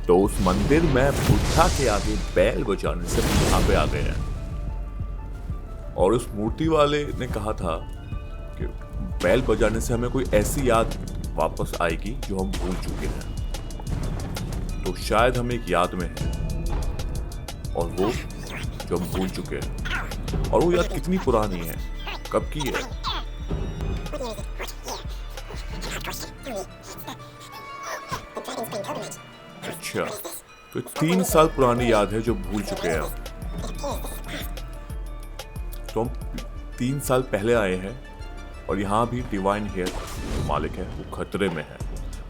तो उस मंदिर में बुद्धा के आगे बैल बजाने से हम यहाँ पे आ गए हैं। और उस मूर्ति वाले ने कहा था कि बैल बजाने से हमें कोई ऐसी याद वापस आएगी जो हम भूल चुके हैं। तो शायद हम एक याद में हैं और वो जो हम भूल चुके हैं। और वो याद कितनी पुरानी है, कब की है? अच्छा, तो 3 साल पुरानी याद है जो भूल चुके हैं हम। तो हम 3 साल पहले आए हैं और यहाँ भी डिवाइन हेयर जो मालिक है वो खतरे में है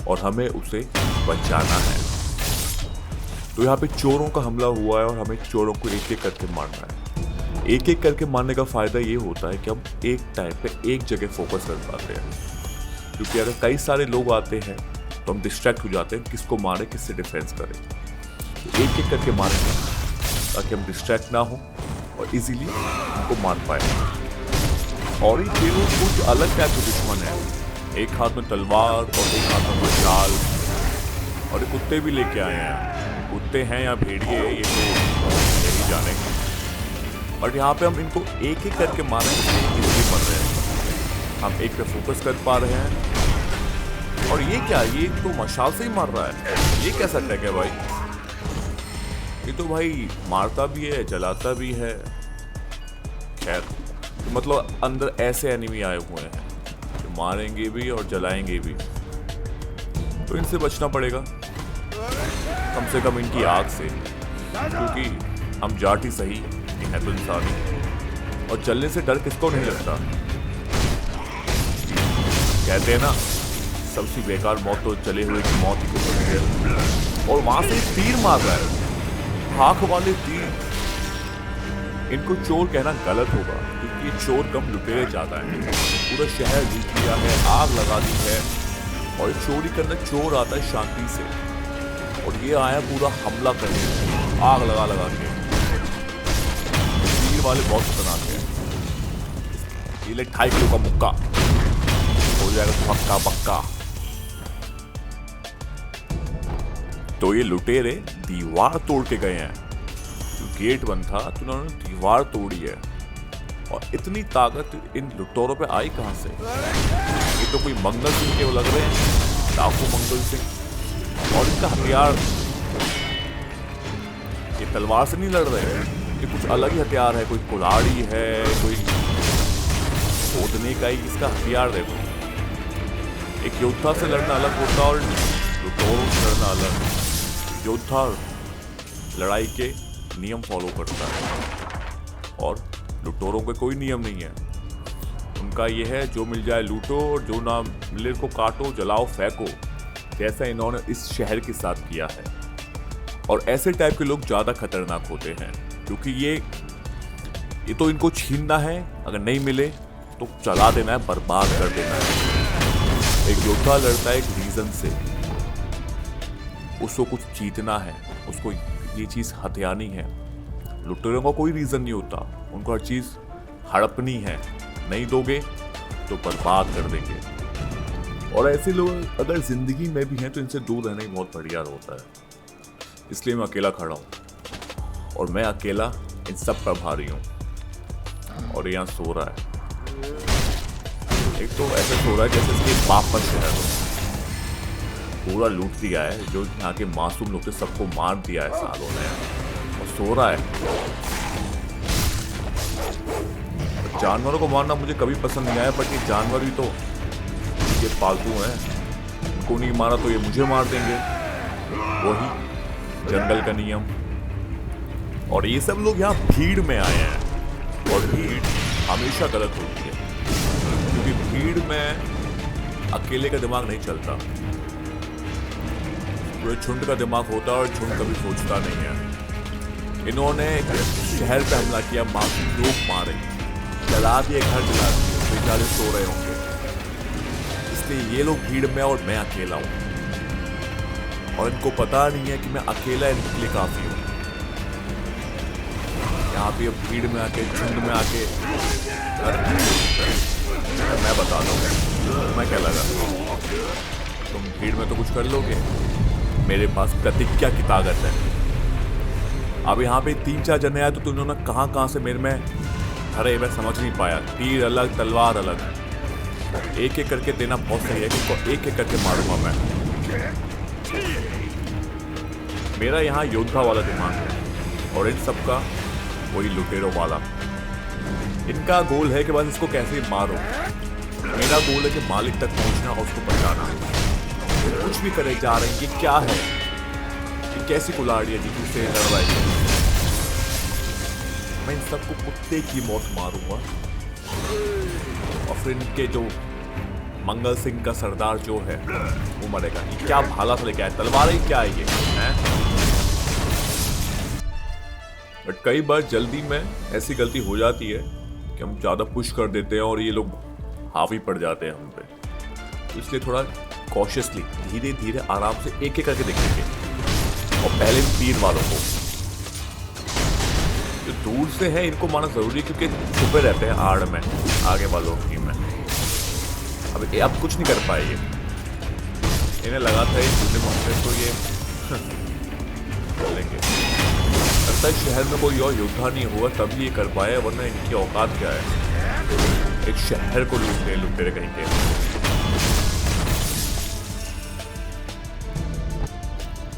और हमें उसे बचाना है। तो यहाँ पे चोरों का हमला हुआ है और हमें चोरों को एक एक करके मारना है। एक एक करके मारने का फायदा ये होता है कि हम एक टाइम पे एक जगह फोकस कर पाते हैं, क्योंकि अगर कई सारे लोग आते हैं तो हम डिस्ट्रैक्ट हो जाते हैं, किसको मारे किससे डिफेंस करें। तो एक एक करके मारेंगे ताकि हम डिस्ट्रैक्ट ना हो और इजीली उनको मार पाए। और ये तीनों कुछ अलग टाइप के दुश्मन है, एक हाथ में तलवार और एक हाथ में मशाल। और ये कुत्ते भी लेके आए हैं, कुत्ते हैं या भेड़िए ये तो नहीं जानेंगे। और यहाँ पे हम इनको एक एक करके मारेंगे, इजीली मर रहे हैं। हम एक पे फोकस कर पा रहे हैं। और ये क्या, ये तो मशाल से ही मार रहा है, ये कैसा ट्रैक है भाई? ये तो भाई मारता भी है जलाता भी है। खैर, तो मतलब अंदर ऐसे एनिमी आए हुए हैं जो मारेंगे भी और जलाएंगे भी। तो इनसे बचना पड़ेगा, कम से कम इनकी आग से, क्योंकि हम जाट ही सही है तो इंसान ही। और जलने से डर किसको नहीं लगता? कहते हैं ना, सबसे बेकार मौत तो जले हुए की मौत ही को होती है। और वहां से तीर मार रहा है, आंख वाले तीर। इनको चोर कहना गलत होगा, क्योंकि ये चोर कम लुटेरे ज्यादा है। पूरा शहर लूट लिया है, आग लगा दी है। और चोरी करने चोर आता है शांति से, और ये आया पूरा हमला करने, आग लगा लगा के। तीर वाले बहुत खतरनाक है। ये ले 2.5 किलो का मुक्का हो जाएगा पक्का पक्का। तो ये लुटेरे दीवार तोड़ के गए हैं। जो गेट बंद था तो उन्होंने दीवार तोड़ी है। और इतनी ताकत इन लुटेरों पे आई कहां से? ये तो कोई मंगल सिंह के लग रहे हैं, डाकू मंगल सिंह। और इनका हथियार, ये तलवार से नहीं लड़ रहे हैं, ये कुछ अलग ही हथियार है। कोई कुल्हाड़ी है, कोई खोदने का ही इसका हथियार देखो। एक योद्धा से लड़ना अलग होता और लुटेरों से लड़ना अलग। योद्धा लड़ाई के नियम फॉलो करता है और लुटेरों के कोई नियम नहीं है। उनका यह है जो मिल जाए लूटो और जो ना मिले को काटो, जलाओ, फेंको, जैसा इन्होंने इस शहर के साथ किया है। और ऐसे टाइप के लोग ज्यादा खतरनाक होते हैं, क्योंकि ये तो इनको छीनना है, अगर नहीं मिले तो चला देना है, बर्बाद कर देना है। एक योद्धा लड़ता है एक रीजन से, उसको कुछ जीतना है, उसको ये चीज हथियानी है। लुटेरों का कोई रीजन नहीं होता, उनको हर चीज हड़पनी है, नहीं दोगे तो बर्बाद कर देंगे। और ऐसे लोग अगर जिंदगी में भी हैं तो इनसे दूर रहना ही बहुत बढ़िया होता है। इसलिए मैं अकेला खड़ा हूँ और मैं अकेला इन सब पर भारी हूँ। और यहाँ सो रहा है, एक तो ऐसे सो रहा है जैसे इसके बाप का शहर हो। पूरा लूट दिया है, जो यहाँ के मासूम लोग थे सबको मार दिया है सालों ने, और सो रहा है। जानवरों को मारना मुझे कभी पसंद नहीं आया, बट ये जानवर भी तो ये पालतू हैं, उनको नहीं मारा तो ये मुझे मार देंगे। वही जंगल का नियम। और ये सब लोग यहाँ भीड़ में आए हैं, और भीड़ हमेशा गलत होती है, क्योंकि भीड़ में अकेले का दिमाग नहीं चलता, पूरे झुंड का दिमाग होता है और झुंड कभी सोचता नहीं है। इन्होंने शहर पे हमला किया, मासूम लोग मारे, जला दिए, घर जला दिए, बेचारे सो रहे होंगे। इसलिए ये लोग भीड़ में और मैं अकेला हूँ, और इनको पता नहीं है कि मैं अकेला इनके लिए काफी हूँ। यहाँ पे भीड़ में आके, झुंड में आके मैं बता दूंगा मैं क्या लगा, तुम भीड़ में तो कुछ कर लोगे, मेरे पास प्रतिज्ञा की ताकत है। अब यहाँ पे 3-4 जने आए तो उन्होंने कहाँ से मेरे में अरे मैं समझ नहीं पाया। तीर अलग तलवार अलग, एक एक करके देना बहुत सही है कि एक एक करके मारूंगा मैं। मेरा यहाँ योद्धा वाला दिमाग है और इन सब का वही लुटेरों वाला। इनका गोल है कि बस इसको कैसे मारो। मेरा गोल है कि मालिक तक पहुंचना और उसको बचाना। कुछ भी करे जा रहे हैं, ये क्या है, ये कैसी कुल्हाड़ी है जिससे लड़वाई है। मैं इन सबको कुत्ते की मौत मारूंगा और फिर इनके जो मंगल सिंह का सरदार जो है वो मरेगा। ये क्या भाला से लेके आया, तलवार ही क्या है ये है? बट कई बार जल्दी में ऐसी गलती हो जाती है कि हम ज्यादा पुश कर देते हैं और ये लोग हावी पड़ जाते हैं हम पे। तो इसलिए थोड़ा कॉशियसली धीरे धीरे आराम से एक एक करके देखेंगे। और पहले तीर वालों को जो दूर से है इनको मारना जरूरी है क्योंकि छुपे रहते हैं आड़ में आगे वालों की में। अब कुछ नहीं कर पाए ये, इन्हें लगा था ये झूठे मौके तो ये चलेंगे। लगता है शहर में कोई और योद्धा नहीं हुआ तभी ये कर पाए, वरना इनकी औकात क्या है एक शहर को लुटेरे कहीं के।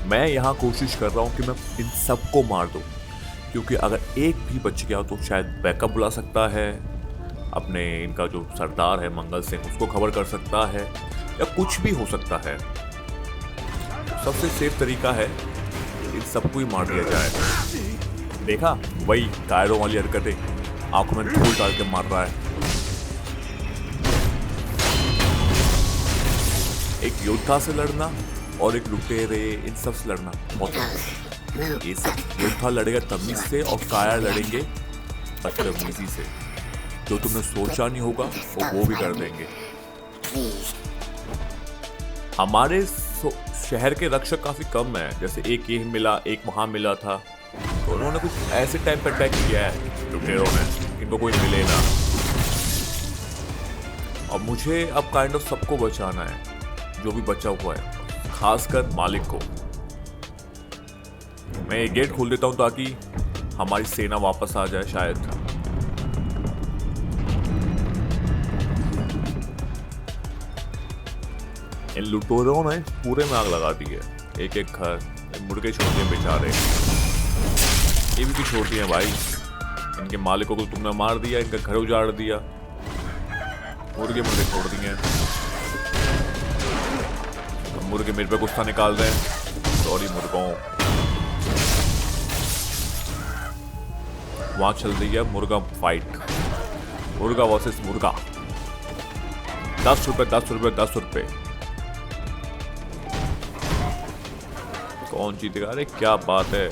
मैं यहाँ कोशिश कर रहा हूँ कि मैं इन सबको मार दूँ, क्योंकि अगर एक भी बच गया तो शायद बैकअप बुला सकता है, अपने इनका जो सरदार है मंगल सिंह उसको खबर कर सकता है, या कुछ भी हो सकता है। सबसे सेफ तरीका है इन सबको ही मार दिया जाए। देखा वही कायरों वाली हरकतें, आंखों में धूल डाल के मार रहा है। एक योद्धा से लड़ना और एक लुटेरे इन सब से लड़ना बहुत है। ये सब योद्धा लड़ेगा तमीज से और कायर लड़ेंगे बदतमीजी से। जो तुमने सोचा नहीं होगा वो भी कर देंगे। हमारे शहर के रक्षक काफी कम है, जैसे एक ये मिला, एक वहां मिला था, तो उन्होंने कुछ ऐसे टाइम पर अटैक किया है लुटेरों ने, इनको कोई मिले ना। और मुझे अब काइंड ऑफ सबको बचाना है जो भी बचा हुआ है, खासकर मालिक को। मैं ये गेट खोल देता हूं ताकि हमारी सेना वापस आ जाए शायद। इन लुटेरों ने पूरे में आग लगा दी है। एक एक घर, मुर्गे छोड़ दिए बेचारे, ये भी छोड़ दिए भाई। इनके मालिकों को तुमने मार दिया, इनका घर उजाड़ दिया, मुर्गे छोड़ दिए। मुर्गे मेरे पे गुस्सा निकाल रहे हैं, सॉरी मुर्गों। वहां चल रही है मुर्गा फाइट, मुर्गा वर्सेस मुर्गा। 10 रुपए 10 रुपए 10 रुपए, कौन जीतेगा? अरे क्या बात है,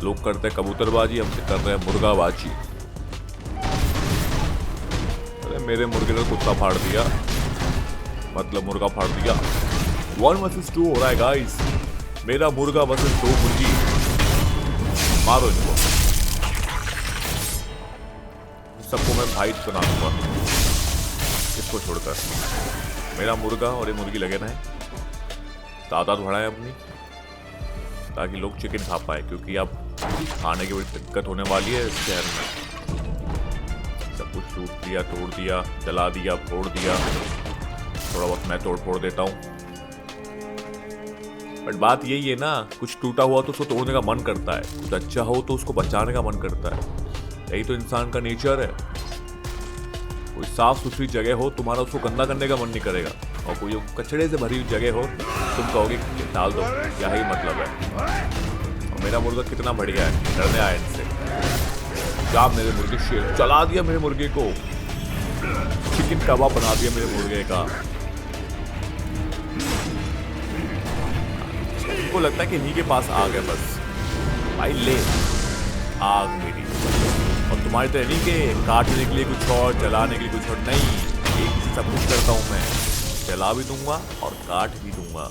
लोग करते हैं कबूतरबाजी, हमसे कर रहे हैं मुर्गाबाजी। अरे मेरे मुर्गे ने कुत्ता फाड़ दिया, मतलब मुर्गा फाड़ दिया। 1 वर्सेस 2 हो रहा है गाइस, मेरा मुर्गा वर्सेस 2 मुर्गी। मारो इनको, सबको मैं भाई बना दूंगा इसको छोड़कर। मेरा मुर्गा और ये मुर्गी लगे रहे, तादाद बढ़ाएं अपनी, ताकि लोग चिकन खा पाए, क्योंकि अब खाने की बड़ी दिक्कत होने वाली है इस शहर में। सब कुछ टूट दिया, तोड़ दिया, जला दिया, फोड़ दिया। थोड़ा बहुत मैं तोड़ फोड़ देता हूँ, बट बात यही है ना, कुछ टूटा हुआ तो उसको तोड़ने का मन करता है, कुछ अच्छा हो तो उसको बचाने का मन करता है। यही तो इंसान का नेचर है। कोई साफ सुथरी जगह हो, तुम्हारा उसको गंदा करने का मन नहीं करेगा, और कोई कचड़े से भरी हुई जगह हो तुम कहोगे डाल दो, क्या ही मतलब है। और मेरा मुर्गा कितना बढ़िया है, डरने आया इनसे। क्या मेरे मुर्गे शेर चला दिया, मेरे मुर्गे को चिकन कबाब बना दिया मेरे मुर्गे का। उनको लगता है कि इन्हीं के पास आग है बस। भाई ले आग मेरी, और तुम्हारी तरह नहीं कि काटने के लिए कुछ और, जलाने के लिए कुछ और, नहीं, एक सब कुछ करता हूं मैं, जला भी दूंगा और काट भी दूंगा।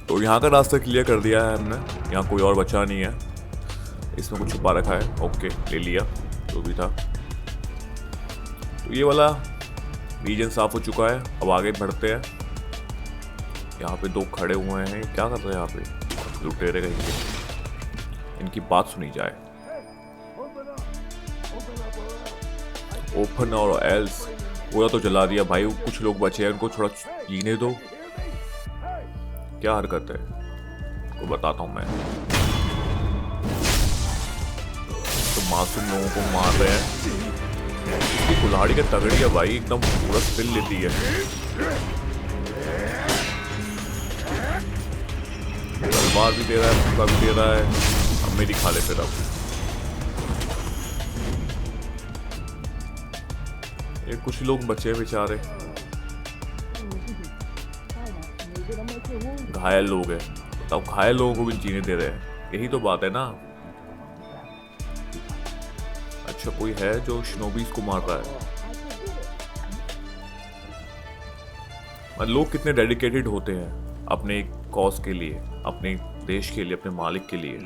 तो यहाँ का रास्ता क्लियर कर दिया है हमने, यहाँ कोई और बचा नहीं है। इसमें कुछ छुपा रखा है, ओके ले लिया जो भी था। तो ये वाला रीजन साफ हो चुका है, अब आगे बढ़ते हैं। यहाँ पे दो खड़े हुए हैं, क्या कर रहे हैं यहाँ पे? लुटेरे कहीं के। इनकी बात सुनी जाए। ओपन और एल्स पूरा तो जला दिया भाई। कुछ लोग बचे हैं, उनको थोड़ा जीने दो। क्या हरकत है, तो बताता हूँ मैं। तो मासूम लोगों को मार रहे हैं। इसकी कुल्हाड़ी का तगड़ी है भाई, एकदम पूरा स्पिल लेती है। तलवार भी दे रहा है, फुका भी दे रहा है। अब मेरी खा ले फिर। अब ये कुछ लोग बचे बेचारे, घायल लोग हैं। बताओ, घायल लोगों को भी जीने दे रहे हैं, यही तो बात है ना। अच्छा, कोई है जो शिनोबीज को मार रहा है। लोग कितने डेडिकेटेड होते हैं अपने कॉज के लिए, अपने देश के लिए, अपने मालिक के लिए।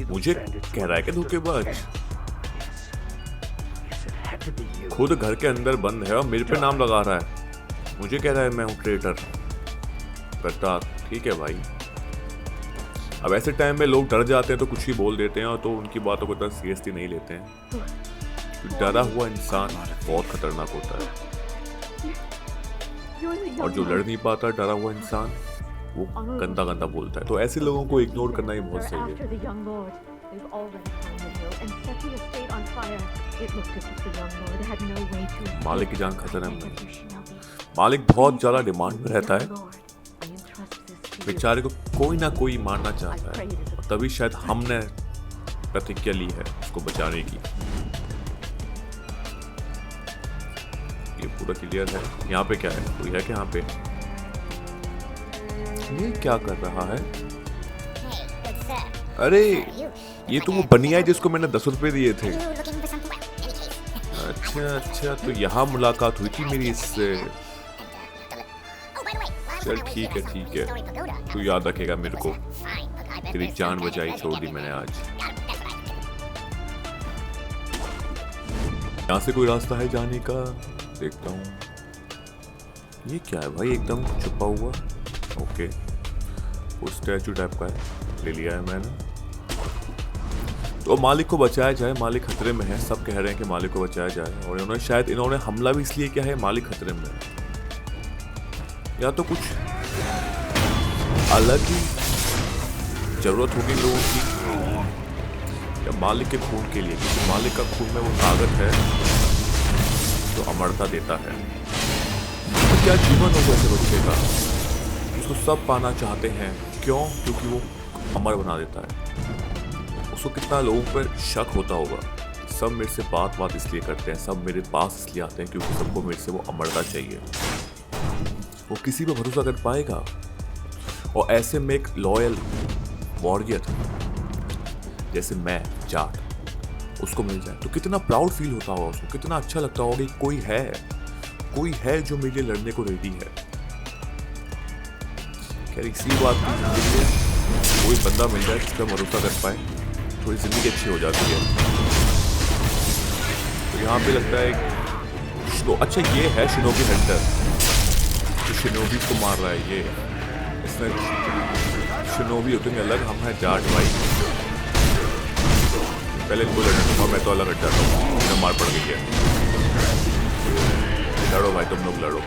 मुझे कह रहा है कि धोखेबाज। खुद घर के अंदर बंद है और मेरे पे नाम लगा रहा है। मुझे कह रहा है मैं हूँ ट्रेटर, गद्दार। ठीक है भाई। अब ऐसे टाइम में लोग डर जाते हैं तो कुछ ही बोल देते हैं, और तो उनकी बातों को इतना सीरियसली नहीं लेते हैं। डरा हुआ इंसान बहुत खतरनाक होता है, और जो लड़ नहीं पाता डरा हुआ इंसान, वो गंदा गंदा बोलता है। तो ऐसे लोगों को इग्नोर करना ही बहुत सही है। मालिक की जान खतरे में। मालिक बहुत ज्यादा डिमांड में रहता है। बेचारे को कोई ना कोई मारना चाहता है, और तभी शायद हमने प्रतिज्ञा ली है उसको बचाने की। ये पूरा क्लियर है। यहाँ पे क्या है? कोई है क्या यहाँ पे? ये क्या कर रहा है? अरे ये तो वो बनिया है जिसको मैंने 10 रुपए दिए थे। अच्छा, तो यहाँ मुलाकात हुई थी मेरी इससे। चल ठीक है, तू याद रखेगा मेरे को। तेरी जान बचाई, छोड़ दी मैंने आज। यहाँ से कोई रास्ता है जाने का? देखता हूँ। ये क्या है भाई, एकदम छुपा हुआ। ओके, वो स्टैचू टाइप का है, ले लिया है मैंने। तो मालिक को बचाया जाए, मालिक खतरे में है। सब कह रहे हैं कि मालिक को बचाया जाए, और इन्होंने हमला भी इसलिए किया है, मालिक खतरे में है। या तो कुछ अलग ही जरूरत होगी लोगों की, या मालिक के खून के लिए, क्योंकि मालिक का खून में वो ताकत है जो अमरता देता है। तो क्या जीवन होगा ऐसे बच्चे का? उसको सब पाना चाहते हैं। क्यों? क्योंकि वो अमर बना देता है। उसको कितना लोगों पर शक होता होगा। सब मेरे से बात इसलिए करते हैं, सब मेरे पास इसलिए आते हैं क्योंकि सबको मेरे से वो अमरता चाहिए। वो किसी पे भरोसा कर पाएगा? और ऐसे में एक लॉयल वॉरियर जैसे मैं, जाट, उसको मिल जाए तो कितना प्राउड फील होता होगा उसको, कितना अच्छा लगता होगा कि कोई है जो मेरे लिए लड़ने को रेडी है। खैर इसी बात की कोई बंदा मिल जाए जिस पर भरोसा कर पाए, थोड़ी जिंदगी अच्छी हो जाती है। तो यहाँ पे लगता है अच्छा ये है शिनोबी हंटर, जो शिनोबी को मार रहा है। ये इसमें शिनोबी होते हैं अलग, हम हैं जाट भाई। पहले इनको लड़ने दूंगा, मैं तो अलग हट जाता हूँ। मुझे मार पड़ गई है। लड़ो भाई, तुम लोग लड़ो।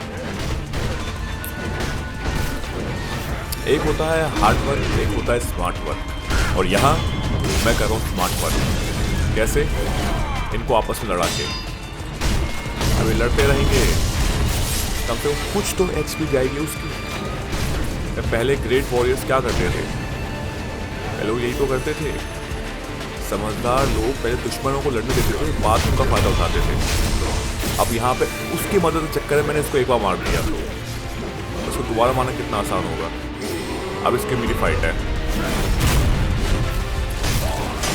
एक होता है हार्ड वर्क, एक होता है स्मार्ट वर्क, और यहाँ मैं कर रहा हूँ स्मार्ट वर्क। कैसे? इनको आपस में लड़ा के अभी लड़ते रहेंगे, कम से कम कुछ तो एचपी जाएगी उसकी। पहले ग्रेट वॉरियर्स क्या करते थे? पहले लोग यही तो करते थे। समझदार लोग पहले दुश्मनों को लड़ने देते थे, बाद में उनका फायदा उठाते थे। अब यहाँ पे उसकी मदद के चक्कर में मैंने इसको एक बार मार दिया, तो उसको दोबारा मारना कितना आसान होगा। अब इसके मेरी फाइट है,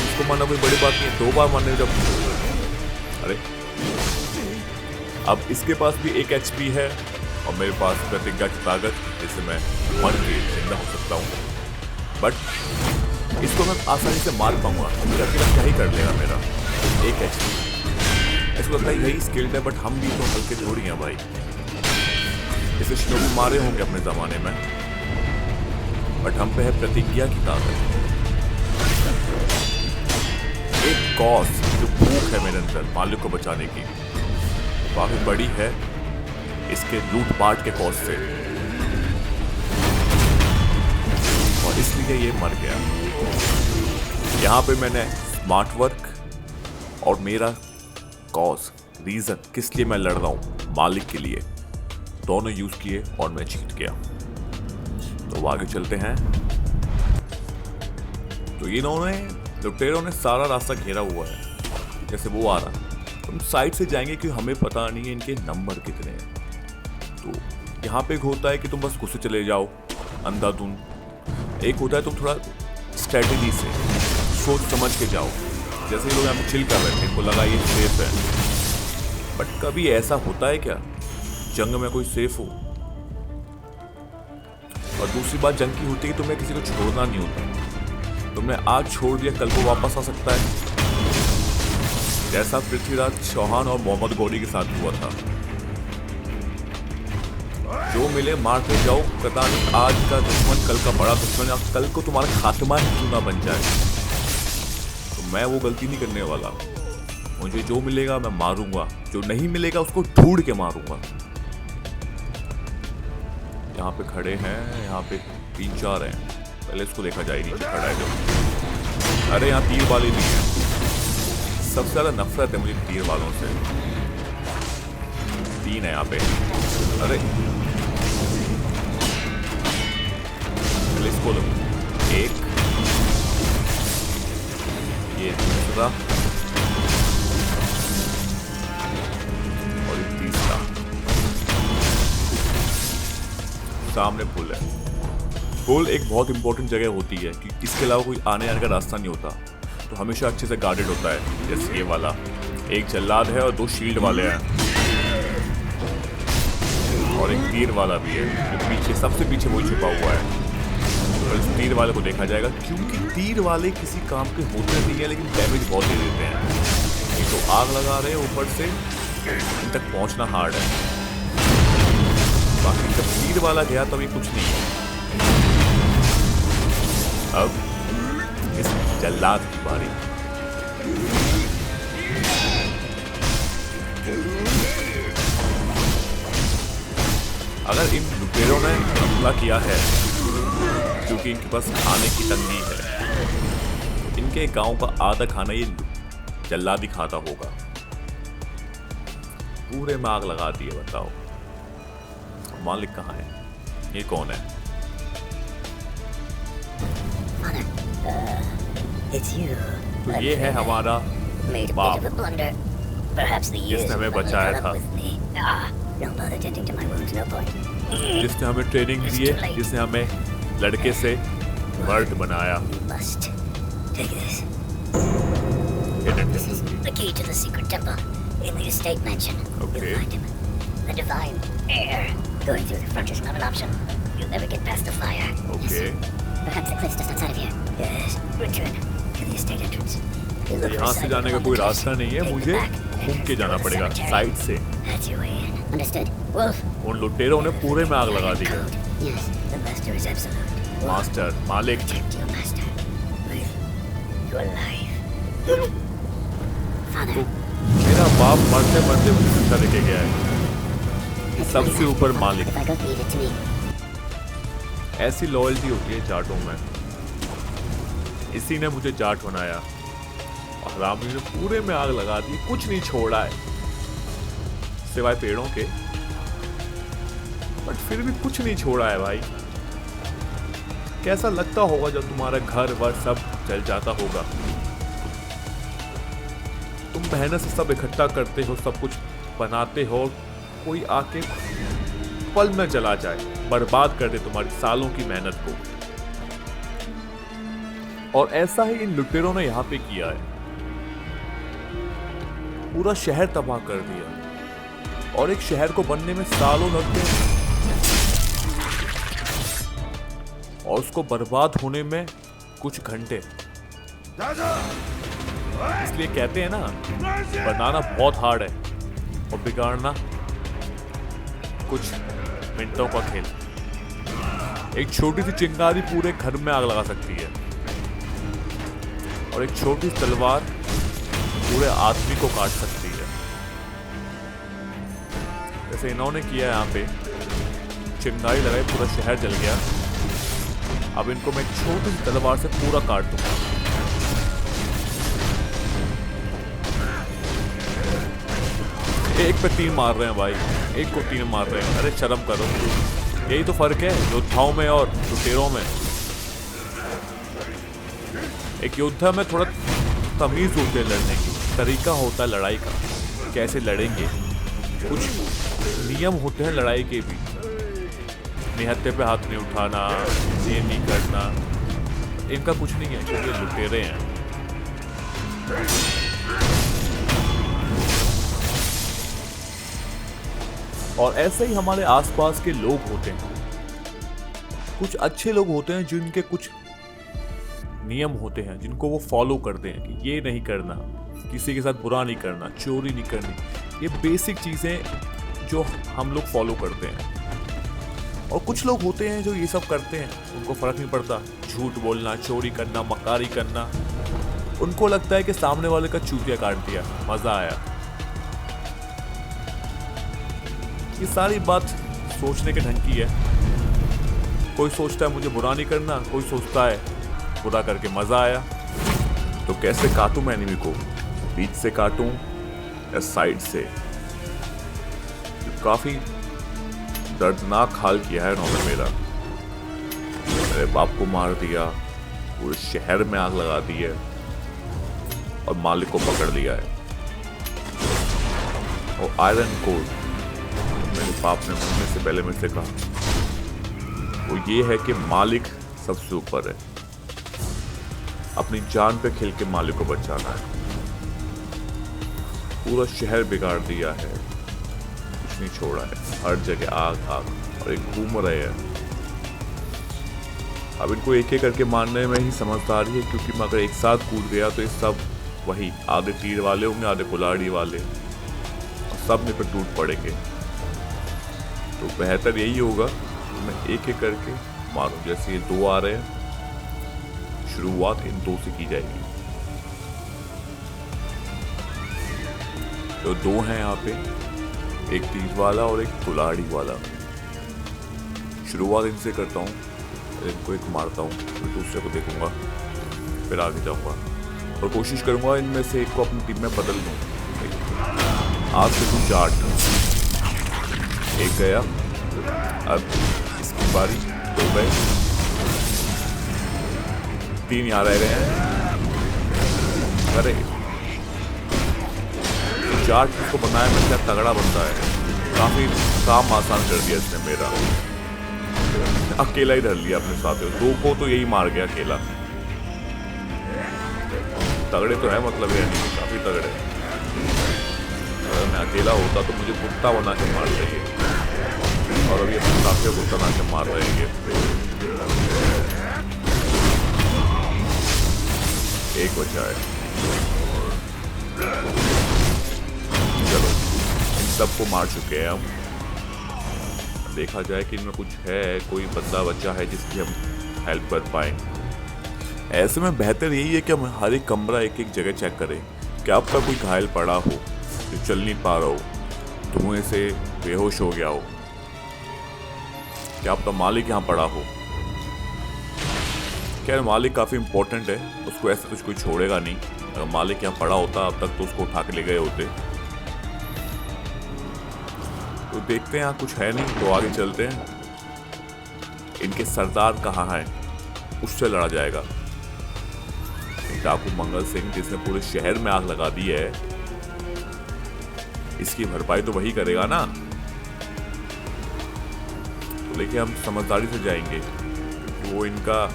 इसको मारना कोई बड़ी बात नहीं है। 2 बार मारने जब, अरे अब इसके पास भी 1 एचपी है और मेरे पास प्रतिज्ञा की ताकत, जिससे मैं 1 जिंदा हो सकता हूँ। बट इसको मैं आसानी से मार पाऊंगा। मुझे अकेला क्या ही कर लेगा मेरा एक HP। इसको लगता है यही स्किल्ड है, बट हम भी तो हल्के थोड़ी हैं भाई। इसे शिनोबी मारे होंगे अपने ज़माने में, बट हम पे है प्रतिज्ञा की ताकत। एक कॉज जो भूख है मेरे अंदर मालिक को बचाने की, काफी बड़ी है इसके लूटपाट के कॉज से, और इसलिए ये मर गया। यहाँ पे मैंने स्मार्ट वर्क और मेरा कॉज, रीजन किस लिए मैं लड़ रहा हूँ मालिक के लिए, दोनों यूज किए और मैं जीत गया। तो आगे चलते हैं। तो इन्होंने लुटेरों ने सारा रास्ता घेरा हुआ है। जैसे वो आ रहा, तुम साइड से जाएंगे कि हमें पता नहीं है इनके नंबर कितने हैं। तो यहाँ पे एक होता है कि तुम बस घुसे चले जाओ अंधाधुंध, एक होता है तुम थोड़ा स्ट्रेटेजी से सोच समझ के जाओ। जैसे ही लोग यहाँ पे चिल कर रहे थे, इनको लगा ये सेफ है, बट कभी ऐसा होता है क्या जंग में कोई सेफ हो? और दूसरी बात जंग की होती है कि तुम्हें किसी को छोड़ना नहीं होता। तुमने आज छोड़ दिया, कल को वापस आ सकता है, जैसा पृथ्वीराज चौहान और मोहम्मद गौरी के साथ हुआ था। जो मिले मारते जाओ, पता नहीं आज का दुश्मन कल का बड़ा दुश्मन, या कल को तुम्हारा खात्मा ही क्यों ना बन जाए। तो मैं वो गलती नहीं करने वाला। मुझे जो मिलेगा मैं मारूंगा, जो नहीं मिलेगा उसको ढूंढ के मारूंगा। यहाँ पे खड़े हैं, यहाँ पे 3-4 हैं। पहले इसको देखा जाए, नीचे खड़ा है जो। अरे यहाँ तीर वाले भी हैं। सबसे ज्यादा नफरत है मुझे तीर वालों से। 3 है यहाँ पे। अरे पहले इसको लो, 1, ये दूसरा और ये तीसरा। सामने पुल है। पुल एक बहुत इंपॉर्टेंट जगह होती है कि इसके अलावा कोई आने जाने का रास्ता नहीं होता, तो हमेशा अच्छे से गार्डेड होता है। जैसे ये वाला, एक जल्लाद है और 2 शील्ड वाले हैं, और एक तीर वाला भी है जो पीछे, सबसे पीछे वही छुपा हुआ है। तो इस तीर वाले को देखा जाएगा, क्योंकि तीर वाले किसी काम के होते नहीं है, लेकिन डैमेज बहुत दे देते हैं। ये तो आग लगा रहे हैं, ऊपर से इन तक पहुंचना हार्ड है। बाकी जब तीर वाला गया तब ये कुछ नहीं है। अब इस जल्लाद की बारी। अगर इन लुटेरों ने हमला किया है क्योंकि इनके पास खाने की तंगी है, तो इनके गांव का आधा खाना ये जल्लाद ही खाता होगा। पूरे में आग लगा दी है। बताओ मालिक कहाँ है? ये कौन है? तो ये है हमारा बाप, जिसने हमें बचाया था, जिसने हमें ट्रेनिंग दी है, जिसने हमें लड़के से मर्द बनाया। Going through the front is not an option. You'll never get past the fire. Okay. Yes. Perhaps the cliff's just outside of here. Yes. Return to the estate entrance. यहाँ से जाने का कोई रास्ता नहीं है, मुझे घूम के जाना पड़ेगा साइड से। That's your way in. Understood. Wolf. उन लुटेरों ने पूरे में आग लगा दी है। Yes, the master is absolute. Wolf, master, मालिक। protect your master with your life. Father. मेरा बाप मरते मरते मुझे शिक्षा देके गया है। सबसे ऊपर मालिक। If I go, leave it to me. ऐसी लॉयल्टी होती है जाटों में। इसी ने मुझे जाट बनाया, और रामी ने पूरे में आग लगा दी, कुछ नहीं छोड़ा है सिवाय पेड़ों के। बट फिर भी कुछ नहीं छोड़ा है भाई। कैसा लगता होगा जब तुम्हारा घर वर सब जल जाता होगा। तुम मेहनत से सब इकट्ठा करते हो, सब कुछ बनाते हो, कोई आके पल में जला जाए, बर्बाद कर दे तुम्हारी सालों की मेहनत को। और ऐसा ही इन लुटेरों ने यहां पे किया है। पूरा शहर तबाह कर दिया, और एक शहर को बनने में सालों लगते हैं, और उसको बर्बाद होने में कुछ घंटे। इसलिए कहते हैं ना, बनाना बहुत हार्ड है और बिगाड़ना कुछ मिनटों का खेल। एक छोटी सी चिंगारी पूरे घर में आग लगा सकती है और एक छोटी सी तलवार पूरे आदमी को काट सकती है। जैसे इन्होंने किया यहाँ पे, चिंगारी लगाई, पूरा शहर जल गया। अब इनको मैं एक छोटी सी तलवार से पूरा काट दूंगा। एक पे 3 मार रहे हैं भाई, एक को 3 मार रहे हैं। अरे शर्म करो, यही तो फर्क है योद्धाओं में और लुटेरों में। एक योद्धा में थोड़ा तमीज होती है लड़ने की, तरीका होता है लड़ाई का, कैसे लड़ेंगे। कुछ नियम होते हैं लड़ाई के भी, निहत्थे पे हाथ नहीं उठाना, ये नहीं करना। इनका कुछ नहीं है क्योंकि ये लुटेरे हैं। और ऐसे ही हमारे आसपास के लोग होते हैं। कुछ अच्छे लोग होते हैं जिनके कुछ नियम होते हैं जिनको वो फॉलो करते हैं कि ये नहीं करना, किसी के साथ बुरा नहीं करना, चोरी नहीं करनी। ये बेसिक चीजें जो हम लोग फॉलो करते हैं। और कुछ लोग होते हैं जो ये सब करते हैं, उनको फर्क नहीं पड़ता, झूठ बोलना, चोरी करना, मक्कारी करना। उनको लगता है कि सामने वाले का चूतिया काट दिया, मजा आया। ये सारी बात सोचने के ढंग की है। कोई सोचता है मुझे बुरा नहीं करना, कोई सोचता है बुरा करके मजा आया। तो कैसे काटूं मैं एनिमी को? बीच से काटूं या साइड से? काफी दर्दनाक हाल किया है इन्होंने मेरा। मेरे बाप को मार दिया, पूरे शहर में आग लगा दी है और मालिक को पकड़ लिया है। और आयरन कोड मेरे बाप ने मरने से पहले मेरे से कहा, वो ये है कि मालिक सबसे ऊपर है, अपनी जान पे खेल के मालिक को बचाना है। पूरा शहर बिगाड़ दिया है, कुछ नहीं छोड़ा है, हर जगह आग आग, और एक घूम रहे हैं। अब इनको एक एक करके मारने में ही समझदारी है, क्योंकि मैं अगर एक साथ कूद गया तो ये सब वही आधे तीर वाले होंगे, आधे कुल्हाड़ी वाले, और सब मेरे पे टूट पड़ेंगे। तो बेहतर यही होगा कि मैं एक एक करके मारूं। जैसे ये 2 आ रहे हैं, शुरुआत इन 2 से की जाएगी। तो 2 हैं यहाँ पे, एक तीर वाला और एक कुल्हाड़ी वाला। शुरुआत इनसे करता हूँ, इनको एक मारता हूँ, फिर दूसरे को देखूंगा, फिर आगे जाऊंगा और कोशिश करूंगा इनमें से एक को अपनी टीम में बदल दूं। आज से तू 4 एक गया, अब इसकी बारी, 2 गए, 3 यहाँ रह गए हैं। अरे 4 को बनाया मैं, क्या तगड़ा बनता है। काफी काम आसान कर दिया इसने मेरा। अकेला ही धर लिया अपने साथ, 2 को तो यही मार गया अकेला। तगड़े तो है, मतलब ये नहीं, काफी तगड़े। अगर मैं अकेला होता तो मुझे कुत्ता बना के मार देंगे, और अभी अपने काफी कुत्ता बना के मार रहेंगे। एक बचा है। चलो, इन सबको मार चुके हैं हम। देखा जाए कि इनमें कुछ है, कोई बंदा बचा है जिसकी हम हेल्प कर पाए। ऐसे में बेहतर यही है कि हम हर एक कमरा एक एक जगह चेक करें। क्या आपका कोई घायल पड़ा हो, जो चल नहीं पा रहा हो, धुएं से बेहोश हो गया हो, क्या आपका मालिक यहाँ पड़ा हो। क्या मालिक काफी इंपॉर्टेंट है, उसको ऐसे कुछ कोई छोड़ेगा नहीं। अगर मालिक यहाँ पड़ा होता अब तक तो उसको उठा के ले गए होते। तो देखते हैं यहाँ कुछ है नहीं, तो आगे चलते हैं। इनके सरदार कहाँ हैं, उससे लड़ा जाएगा। डाकू मंगल सिंह, जिसने पूरे शहर में आग लगा दी है, इसकी भरपाई तो वही करेगा ना। तो लेकिन हम समझदारी से जाएंगे, क्योंकि वो इनका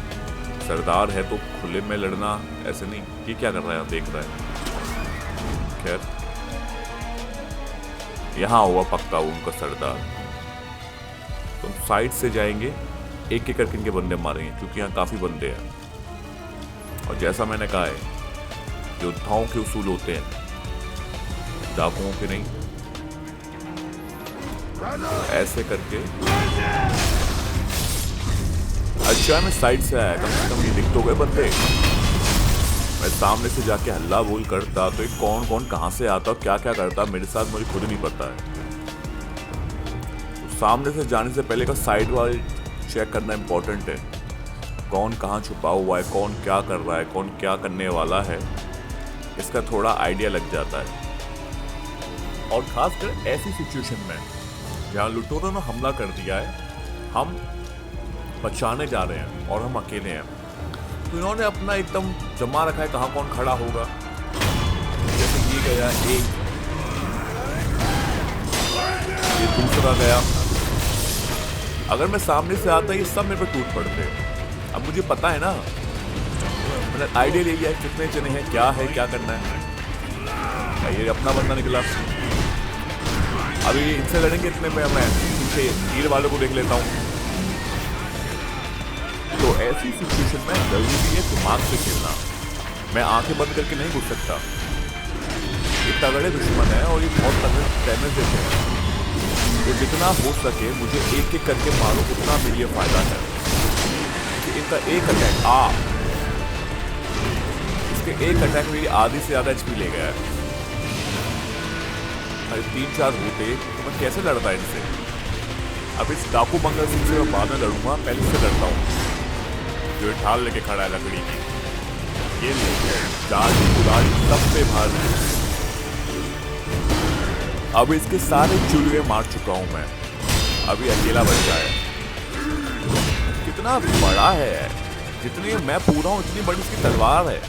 सरदार है। तो खुले में लड़ना ऐसे नहीं। ये क्या कर रहा है, देख रहा है। खैर, यहाँ हुआ पक्का उनका सरदार। तो साइड से जाएंगे, एक एक करके इनके बंदे मारेंगे, क्योंकि यहाँ काफी बंदे हैं। और जैसा मैंने कहा है, योद्धाओं के उसूल होते हैं, डाकुओं के नहीं। ऐसे करके अच्छा मैं साइड से आया, कम से कम ये दिख तो गए बंदे। मैं सामने से जाके हल्ला बोल करता तो एक कौन कौन कहां से आता और क्या क्या करता मेरे साथ मुझे खुद नहीं पता है। तो सामने से जाने से पहले का साइड वाल चेक करना इम्पोर्टेंट है। कौन कहाँ छुपा हुआ है, कौन क्या कर रहा है, कौन क्या करने वाला है, इसका थोड़ा आइडिया लग जाता है। और खासकर ऐसी सिचुएशन में जहाँ लुटेरों ने हमला कर दिया है, हम बचाने जा रहे हैं और हम अकेले हैं, तो इन्होंने अपना एकदम जमा रखा है कहाँ कौन खड़ा होगा। जैसे ये गया एक, ये दूसरा गया। अगर मैं सामने से आता ये सब मेरे पे टूट पड़ते। अब मुझे पता है ना, मैंने आइडिया ले लिया है कितने जने हैं, क्या है, क्या करना है। ये अपना बंदा निकला, अभी इनसे लड़ेंगे इतने में मैं पीछे तीर वालों को देख लेता हूँ। तो ऐसी सिचुएशन में जरूरी है दिमाग से खेलना। मैं आंखें बंद करके नहीं घुस सकता। ये तगड़े दुश्मन है और ये बहुत तगड़े डैमेज देते हैं, तो जितना हो सके मुझे एक एक करके मारो, उतना मेरे लिए फायदा है। कि इनका एक अटैक इसके एक अटैक मेरी आधी से ज्यादा एचपी ले गया है। अरे 3-4 होते तो मैं कैसे लड़ता इनसे। अब इस डाकू मंगल सिंह से मैं बाद में लड़ूंगा, पहले से लड़ता हूँ। जो ढाल लेके खड़ा है लकड़ी की, ये जाली कुदाली सब पे भार। अब इसके सारे चुलवे मार चुका हूं मैं, अभी अकेला बचा है। कितना बड़ा है, जितनी मैं पूरा हूं उतनी बड़ी इसकी तलवार है।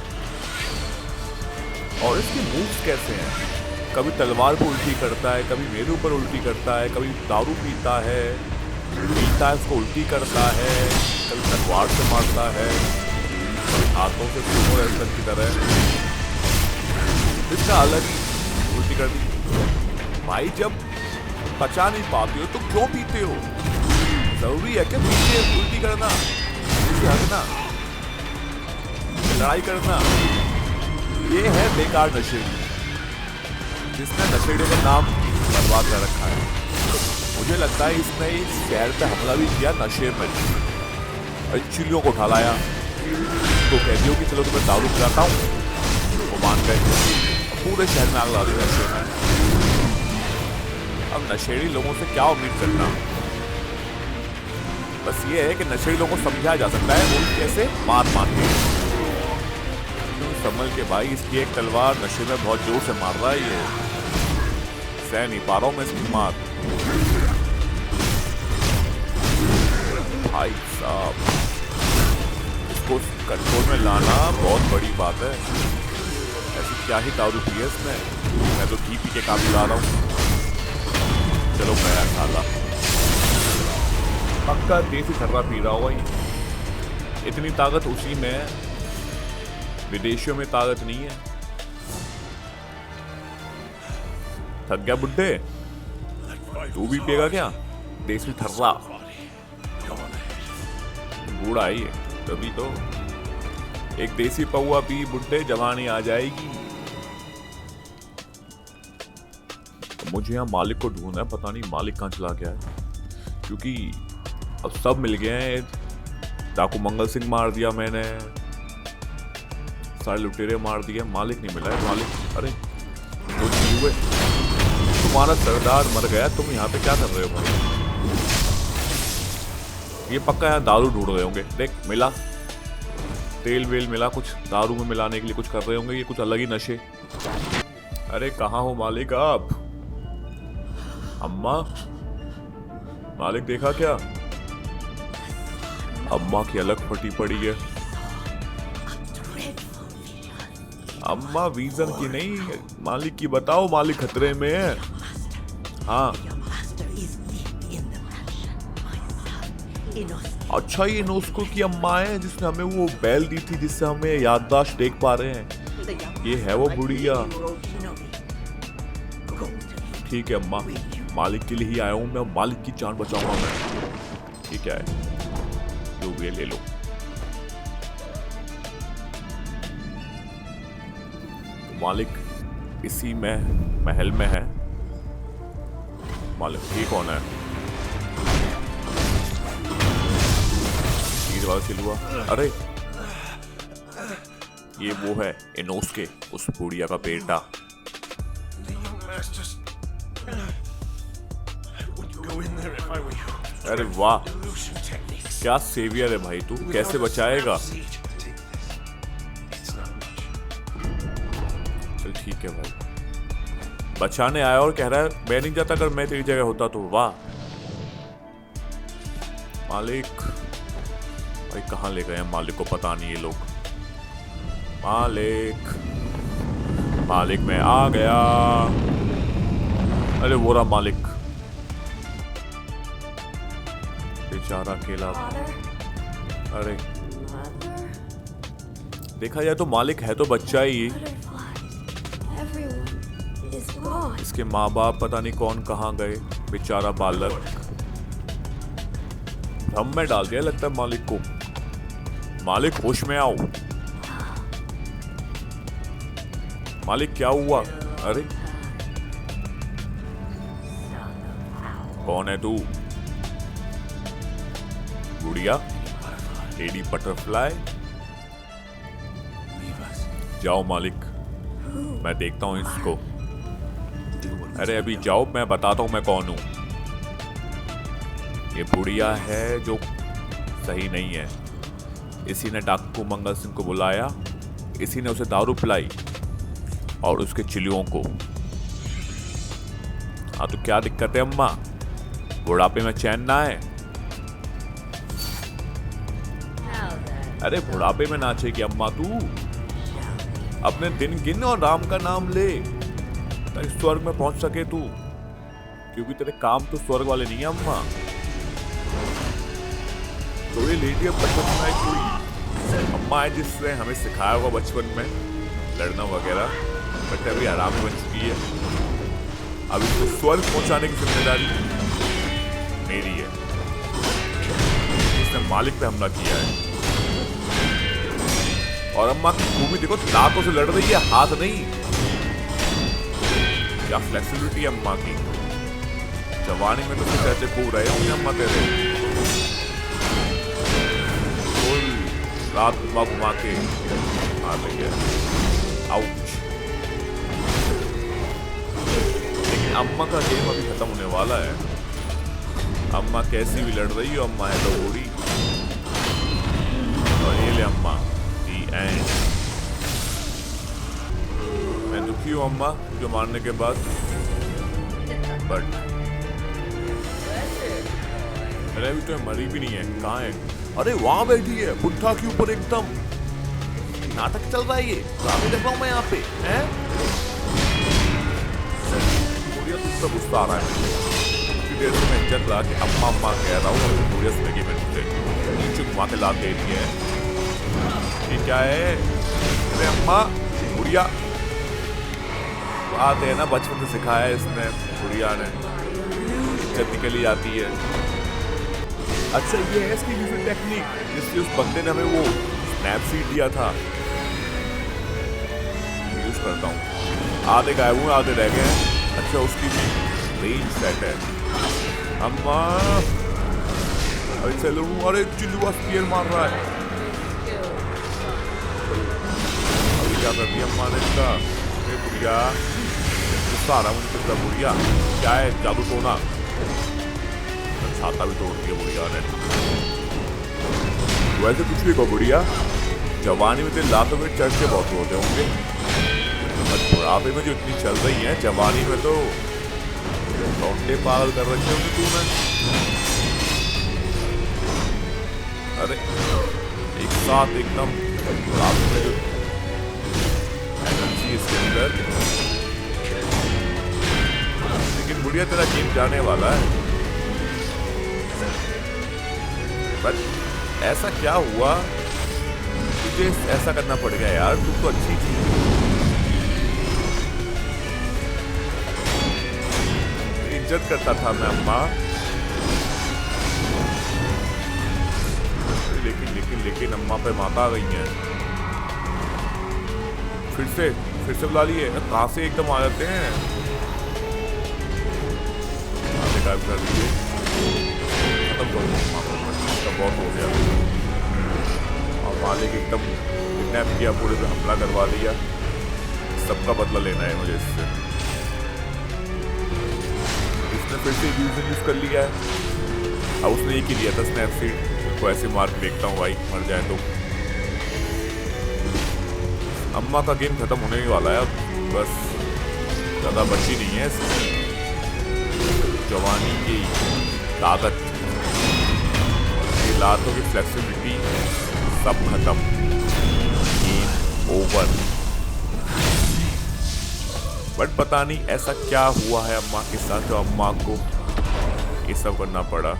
और इसके मूव्स कैसे हैं, कभी तलवार को उल्टी करता है, कभी मेरे ऊपर उल्टी करता है, कभी दारू पीता है उसको उल्टी करता है, कभी तलवार से मारता है, कभी हाथों से सुमो रेसलर की तरह। इसका अलग ही उल्टी कर दी। भाई जब बचा नहीं पाते हो तो क्यों पीते हो? जरूरी है क्या पीछे उल्टी करना, हटना, लड़ाई करना? ये है बेकार नशेड़ी, जिसने नशेड़ी का नाम बर्बाद कर रखा है। मुझे लगता है इसने इस शहर पे हमला भी किया नशे में, और चिड़ियों को उठा लाया। तो कहती हो कि चलो तुम्हें दारू पिलाता हूँ, वो मान गए, पूरे शहर में आग ला दी नशे में। अब नशेड़ी लोगों से क्या उम्मीद करना? बस ये है कि नशेड़ी लोगों को समझाया जा सकता है वो कैसे मार के। संभल के भाई, इसकी एक तलवार नशे में बहुत जोर से मार रहा है, ये सह नहीं पा रहा हूं मैं इसकी मार। भाई साहब, इसको कंट्रोल में लाना बहुत बड़ी बात है। ऐसी क्या ही दारू पी है इसने, मैं तो घी पी के काम ला रहा हूँ। चलो गया साला, पक्का देसी ठर्रा पी रहा होगा ये। इतनी ताकत उसी में है, विदेशियों में ताकत नहीं है। थक गया बुड्ढे, तू भी पिएगा क्या देसी ठर्रा? बूढ़ा है ये, तभी तो। एक देसी पौआ पी बुड्ढे, जवानी आ जाएगी। तो मुझे यहाँ मालिक को ढूंढना है, पता नहीं मालिक कहाँ चला गया है, क्योंकि अब सब मिल गए हैं। डाकू मंगल सिंह मार दिया मैंने, सारे लुटेरे मार दिए, मालिक नहीं मिला है। मालिक, अरे कुछ नहीं हुए, तुम्हारा सरदार मर गया, तुम यहाँ पे क्या कर रहे हो भाई? ये पक्का यहाँ दारू ढूंढ रहे होंगे। देख मिला, तेल वेल मिला, कुछ दारू में मिलाने के लिए कुछ कर रहे होंगे, ये कुछ अलग ही नशे। अरे कहाँ हो मालिक आप? अम्मा, मालिक देखा क्या? अम्मा की अलग फटी पड़ी है। अम्मा वीजन की नहीं, मालिक की बताओ, मालिक खतरे में है। हाँ अच्छा, ये नोस्को की अम्मा है जिसने हमें वो बैल दी थी, जिससे हमें याददाश्त देख पा रहे हैं। ये है वो बुढ़िया। ठीक है अम्मा, मालिक के लिए ही आया हूं मैं, मालिक की जान बचाऊंगा मैं। ठीक है, जो भी ले लो। मालिक इसी में महल में है। मालिक ये कौन है? तीर वाला सिलवा। अरे ये वो है इनोस्के, उस बुढ़िया का बेटा। अरे वाह, क्या सेवियर है भाई तू, कैसे बचाएगा? चल ठीक है भाई, बचाने आया और कह रहा है मैं नहीं जाता, अगर मैं तेरी जगह होता तो। वाह मालिक, भाई कहाँ ले गए हैं मालिक को पता नहीं ये लोग। मालिक, मालिक मैं आ गया। अरे वो रहा मालिक, बेचारा अकेला। अरे देखा जाए तो मालिक है तो बच्चा ही। इसके माँ बाप पता नहीं कौन कहाँ गए, बेचारा बालक। हम में डाल दिया लगता है मालिक को। मालिक होश में आओ। मालिक क्या हुआ? अरे कौन है तू? गुड़िया, लेडी बटरफ्लाई। जाओ मालिक, मैं देखता हूं इसको। अरे अभी जाओ, मैं बताता हूं मैं कौन हूं। ये बुढ़िया है जो सही नहीं है। इसी ने डाकू मंगल सिंह को बुलाया, इसी ने उसे दारू पिलाई और उसके चिलियों को। हाँ तो क्या दिक्कत है अम्मा? बुढ़ापे में चैन ना है? अरे बुढ़ापे में नाचेगी अम्मा तू? अपने दिन गिन और राम का नाम ले ताकि स्वर्ग में पहुंच सके तू, क्योंकि तेरे काम तो स्वर्ग वाले नहीं है अम्मा। तो ये लेडी अब बचपन में कोई अम्मा है जिसने हमें सिखाया होगा बचपन में लड़ना वगैरह, बट अभी आराम में बन चुकी है। अब इसको स्वर्ग पहुंचाने की जिम्मेदारी मेरी है। इसने मालिक पे हमला किया है। और अम्मा की खूबी देखो, दांतों से लड़ रही है, हाथ नहीं। क्या फ्लेक्सिबिलिटी है अम्मा की। जवानी में तो कुछ ऐसे खूब रहे होंगे अम्मा तेरे। रात घुमा के आ गई है। आउच। लेकिन अम्मा का गेम अभी खत्म होने वाला है। अम्मा कैसी भी लड़ रही हो, अम्मा है तो बूढ़ी। और ये ले अम्मा, दी एंड। मैं दुखी हूँ अम्मा जो मारने के बाद, बट अरे अभी तो मरी भी नहीं है। कहाँ है? अरे वहां बैठी है बुट्ठा के ऊपर एकदम। नाटक चल रहा है ये, ड्रामे देख रहा हूँ मैं यहाँ पे। हैं? बुढ़िया तुझसे गुस्सा आ रहा है। उसी देर से मैं चल रहा कि अम्मा अम्मा कह रहा हूँ और बुढ़िया सुनेगी मैं तुझे। नीचे घुमा के ला दे रही है। ये क्या है? अरे अम्मा, बुढ़िया आते हैं ना, बचपन से सिखाया है इसने, बुढ़िया ने। इज्जत निकली आती है। अच्छा ये है इसकी यूजिंग टेक्निक, जिससे उस बंदे ने हमें वो स्नैपसीड दिया था। यूज करता हूँ। आधे गायब हुए, आधे रह गए हैं। अच्छा उसकी भी रेंज सेट है। अम्मा अरे चलो, अरे चिल्लुआ स्पीयर मार रहा है। अभी क्या करती है अम्मा ने इसका? बुढ़िया गुस्सा आ रहा मुझे कितना। बुढ़िया क्या है? जादू टोना। छाता भी तोड़ दिया बुढ़िया ने। वैसे कुछ भी को बुढ़िया, जवानी में तेरे लातों में चर्चे बहुत होते होंगे, और बुढ़ापे में जो इतनी चल रही है, जवानी में तो लौंडे पागल कर रखे होंगे तूने। अरे एक साथ एकदम बुढ़ापे में जो एनर्जी इसके अंदर। लेकिन बुढ़िया तेरा गेम जाने वाला है। बट ऐसा क्या हुआ तुझे ऐसा करना पड़ गया यार? तू तो अच्छी थी। इज्जत करता था मैं अम्मा। लेकिन लेकिन लेकिन अम्मा पे माता आ गई है। फिर से बुला लिए। कहाँ से एकदम आ जाते हैं। गायब कर दिए। खत्म कर दो, बहुत हो गया। और मालिक एकदम किडनैप किया, पूरे पे हमला करवा दिया। सबका बदला लेना है मुझे इससे। इसने फिर से यूज कर लिया है। अब उसने एक ही दिया था स्नैप सीड। उसको ऐसे मार के देखता हूँ भाई, मर जाए तो। अम्मा का गेम खत्म होने ही वाला है अब, बस ज़्यादा बची नहीं है इसमें। जवानी की ताकत, लातों की फ्लेक्सिबिलिटी, सब खत्म। Game over. बट पता नहीं ऐसा क्या हुआ है अम्मा के साथ जो अम्मा को ये सब करना पड़ा।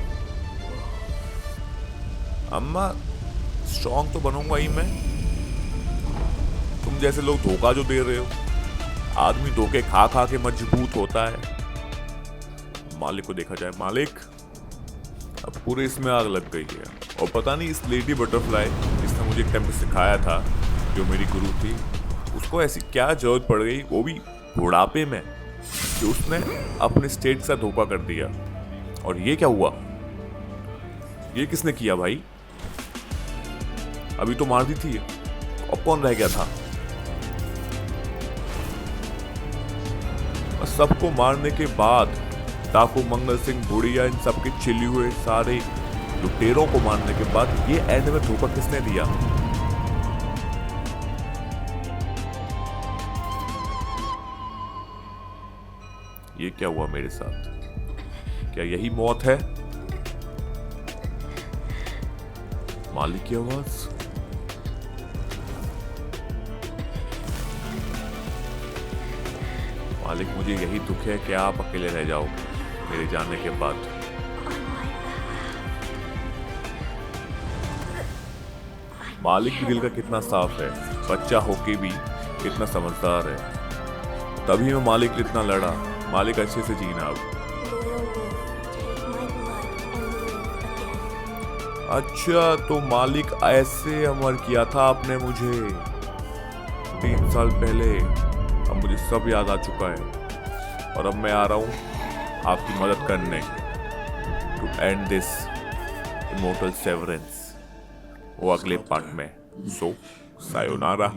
अम्मा स्ट्रॉन्ग तो बनूंगा ही मैं। तुम जैसे लोग धोखा जो दे रहे हो। आदमी धोखे खा खा के मजबूत होता है। मालिक को देखा जाए, मालिक अब पूरे इसमें आग लग गई है। और पता नहीं इस लेडी बटरफ्लाई जिसने मुझे एक टाइम पे सिखाया था, जो मेरी गुरु थी, उसको ऐसी क्या जरूरत पड़ गई, वो भी बुढ़ापे में, कि उसने अपने स्टेट के साथ धोखा कर दिया। और ये क्या हुआ? ये किसने किया भाई? अभी तो मार दी थी। अब कौन रह गया था? सबको मारने के बाद डाकू मंगल सिंह, बुढ़िया, इन सबके चिल्ली हुए सारे लुटेरों को मारने के बाद ये एंड में धोखा किसने दिया? ये क्या हुआ मेरे साथ? क्या यही मौत है? मालिक की आवाज। मालिक, मुझे यही दुख है कि आप अकेले रह जाओगे मेरे जाने के बाद। मालिक भी दिल का कितना साफ है, बच्चा होके भी कितना समझदार है। तभी मैं मालिक ने इतना लड़ा। मालिक अच्छे से जीना अब। अच्छा, तो मालिक ऐसे अमर किया था आपने मुझे 3 साल पहले। अब मुझे सब याद आ चुका है और अब मैं आ रहा हूँ आपकी मदद करने, to end this immortal severance. वो अगले पार्ट में। So sayonara.